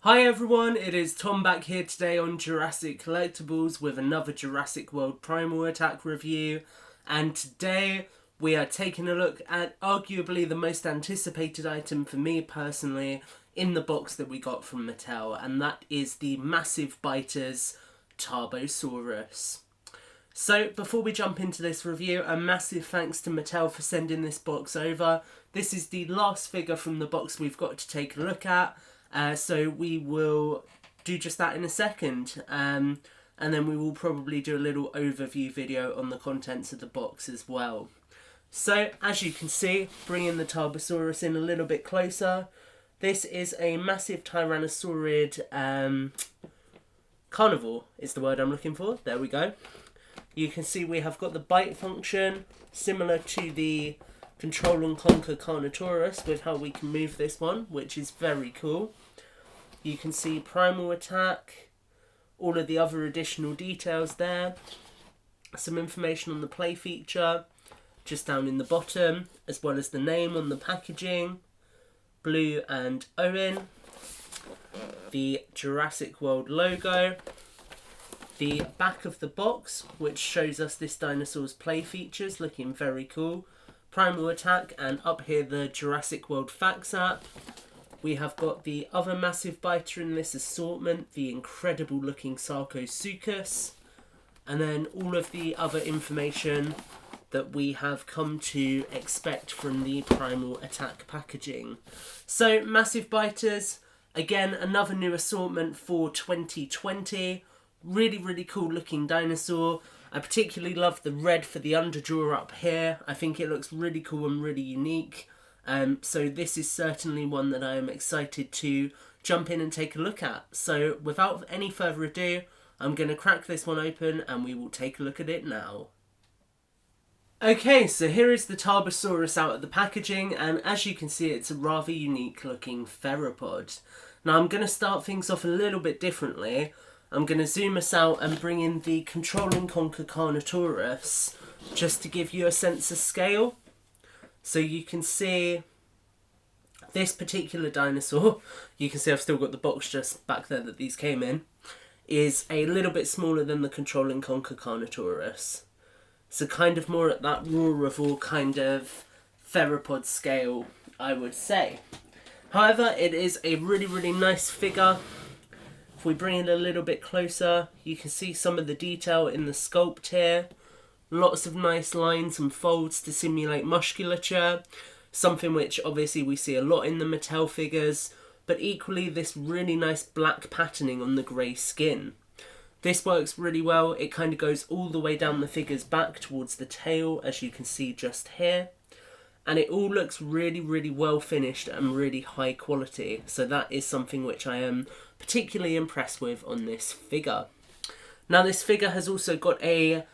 Hi everyone, it is Tom back here today on Jurassic Collectibles with another Jurassic World Primal Attack review, and today we are taking a look at arguably the most anticipated item for me personally in the box that we got from Mattel, and that is the Massive Biters Tarbosaurus. So before we jump into this review, a massive thanks to Mattel for sending this box over. This is the last figure from the box we've got to take a look at. So we will do just that in a second, and then we will probably do a little overview video on the contents of the box as well. So as you can see, bringing the Tarbosaurus in a little bit closer, this is a massive tyrannosaurid carnivore is the word I'm looking for. There we go. You can see we have got the bite function, similar to the Control and Conquer Carnotaurus with how we can move this one, which is very cool. You can see Primal Attack, all of the other additional details there. Some information on the play feature, just down in the bottom, as well as the name on the packaging, Blue and Owen, the Jurassic World logo, the back of the box, which shows us this dinosaur's play features, looking very cool, Primal Attack, and up here the Jurassic World Facts app. We have got the other massive biter in this assortment, the incredible looking Sarcosuchus, and then all of the other information that we have come to expect from the Primal Attack packaging. So massive biters, again another new assortment for 2020. Really cool looking dinosaur. I particularly love the red for the underjaw up here. I think it looks really cool and really unique. So this is certainly one that I am excited to jump in and take a look at. So without any further ado, I'm going to crack this one open and we will take a look at it now. Okay, so here is the Tarbosaurus out of the packaging, and as you can see it's a rather unique looking theropod. Now I'm going to start things off a little bit differently. I'm going to zoom us out and bring in the Control and Conquer Carnotaurus just to give you a sense of scale. So you can see this particular dinosaur, you can see I've still got the box just back there that these came in, is a little bit smaller than the Control and Conquer Carnotaurus. So kind of more at that Roarivore kind of theropod scale, I would say. However, it is a really nice figure. If we bring it a little bit closer, you can see some of the detail in the sculpt here. Lots of nice lines and folds to simulate musculature, something which obviously we see a lot in the Mattel figures, but equally this really nice black patterning on the grey skin. This works really well. It kind of goes all the way down the figure's back towards the tail, as you can see just here. And it all looks really well finished and really high quality. So that is something which I am particularly impressed with on this figure. Now this figure has also got a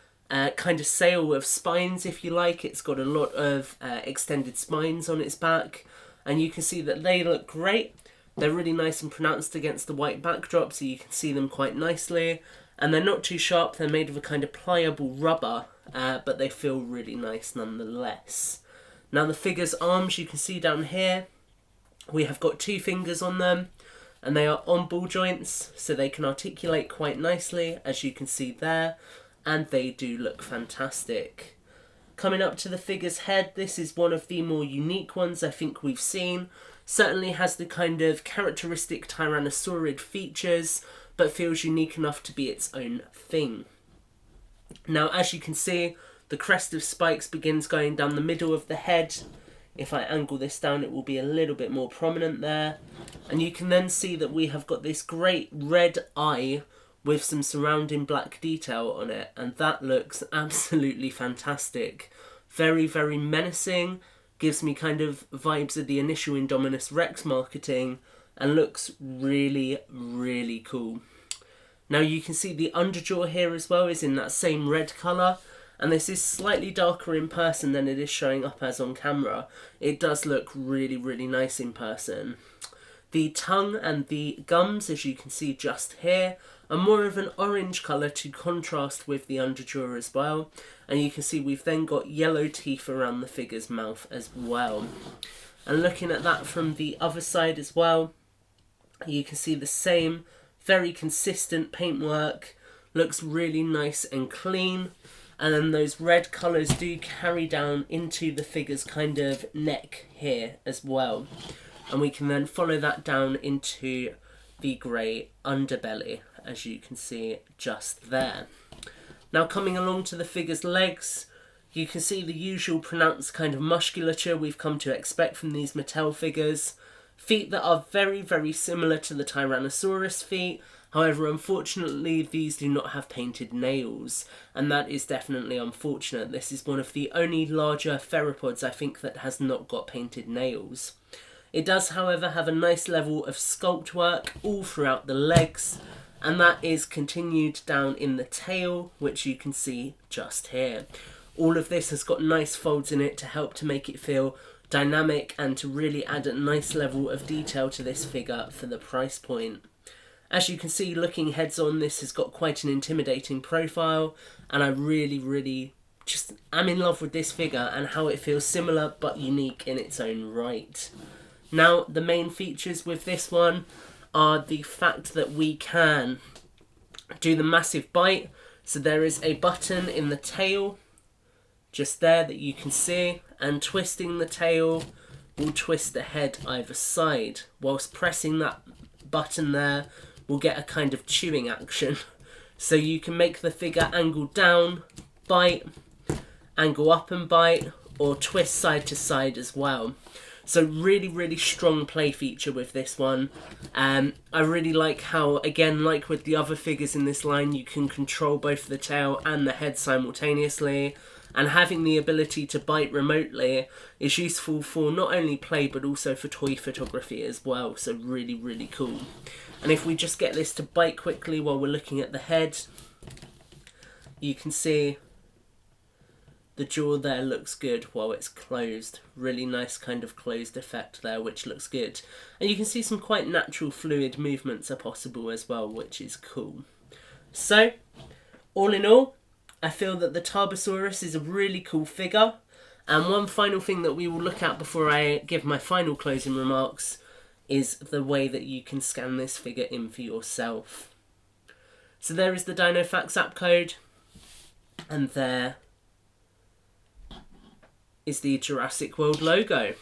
kind of sail of spines, if you like. It's got a lot of extended spines on its back, and you can see that they look great. They're really nice and pronounced against the white backdrop, so you can see them quite nicely, and they're not too sharp. They're made of a kind of pliable rubber, but they feel really nice nonetheless. Now the figure's arms, you can see down here, we have got two fingers on them, and they are on ball joints, so they can articulate quite nicely, as you can see there, and they do look fantastic. Coming up to the figure's head, this is one of the more unique ones I think we've seen. Certainly has the kind of characteristic tyrannosaurid features, but feels unique enough to be its own thing. Now as you can see, the crest of spikes begins going down the middle of the head. If I angle this down, it will be a little bit more prominent there. And you can then see that we have got this great red eye with some surrounding black detail on it, and that looks absolutely fantastic. Very menacing, gives me kind of vibes of the initial Indominus Rex marketing, and looks really cool. Now you can see the underjaw here as well is in that same red colour, and this is slightly darker in person than it is showing up as on camera. It does look really nice in person. The tongue and the gums, as you can see just here, are more of an orange colour to contrast with the underjaw as well. And you can see we've then got yellow teeth around the figure's mouth as well. And looking at that from the other side as well, You can see the same very consistent paintwork, looks really nice and clean, and then those red colours do carry down into the figure's kind of neck here as well, and we can then follow that down into the grey underbelly, as you can see just there. Now coming along to the figure's legs, you can see the usual pronounced kind of musculature we've come to expect from these Mattel figures. Feet that are very, very similar to the Tyrannosaurus feet. However, unfortunately, these do not have painted nails, and that is definitely unfortunate. This is one of the only larger theropods, I think, that has not got painted nails. It does, however, have a nice level of sculpt work all throughout the legs, and that is continued down in the tail, which you can see just here. All of this has got nice folds in it to help to make it feel dynamic and to really add a nice level of detail to this figure for the price point. As you can see, looking heads on, this has got quite an intimidating profile, and I really just am in love with this figure and how it feels similar but unique in its own right. Now, the main features with this one are the fact that we can do the massive bite. So there is a button in the tail just there that you can see, and twisting the tail will twist the head either side. Whilst pressing that button there, we'll get a kind of chewing action. So you can make the figure angle down, bite, angle up and bite, or twist side to side as well. So really strong play feature with this one. I really like how, again, like with the other figures in this line, you can control both the tail and the head simultaneously. And having the ability to bite remotely is useful for not only play but also for toy photography as well. So really cool. And if we just get this to bite quickly while we're looking at the head, you can see the jaw there looks good while it's closed. Really nice kind of closed effect there, which looks good. And you can see some quite natural fluid movements are possible as well, which is cool. So, all in all, I feel that the Tarbosaurus is a really cool figure. And one final thing that we will look at before I give my final closing remarks is the way that you can scan this figure in for yourself. So there is the DinoFacts app code, and there is the Jurassic World logo.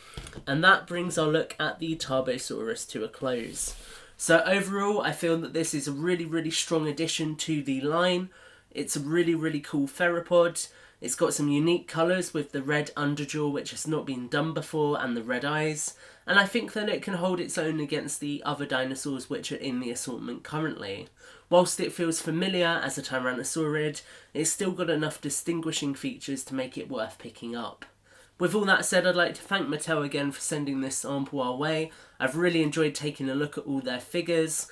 And that brings our look at the Tarbosaurus to a close. So overall, I feel that this is a really strong addition to the line. It's a really cool theropod. It's got some unique colours with the red underjaw, which has not been done before, and the red eyes. And I think that it can hold its own against the other dinosaurs which are in the assortment currently. Whilst it feels familiar as a Tyrannosaurid, it's still got enough distinguishing features to make it worth picking up. With all that said, I'd like to thank Mattel again for sending this sample our way. I've really enjoyed taking a look at all their figures.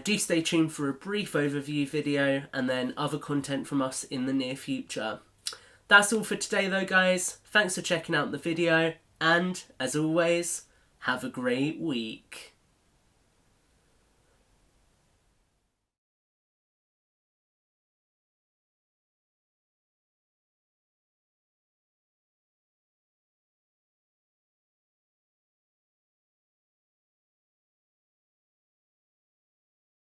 Do stay tuned for a brief overview video and then other content from us in the near future. That's all for today though, guys. Thanks for checking out the video, and as always, have a great week.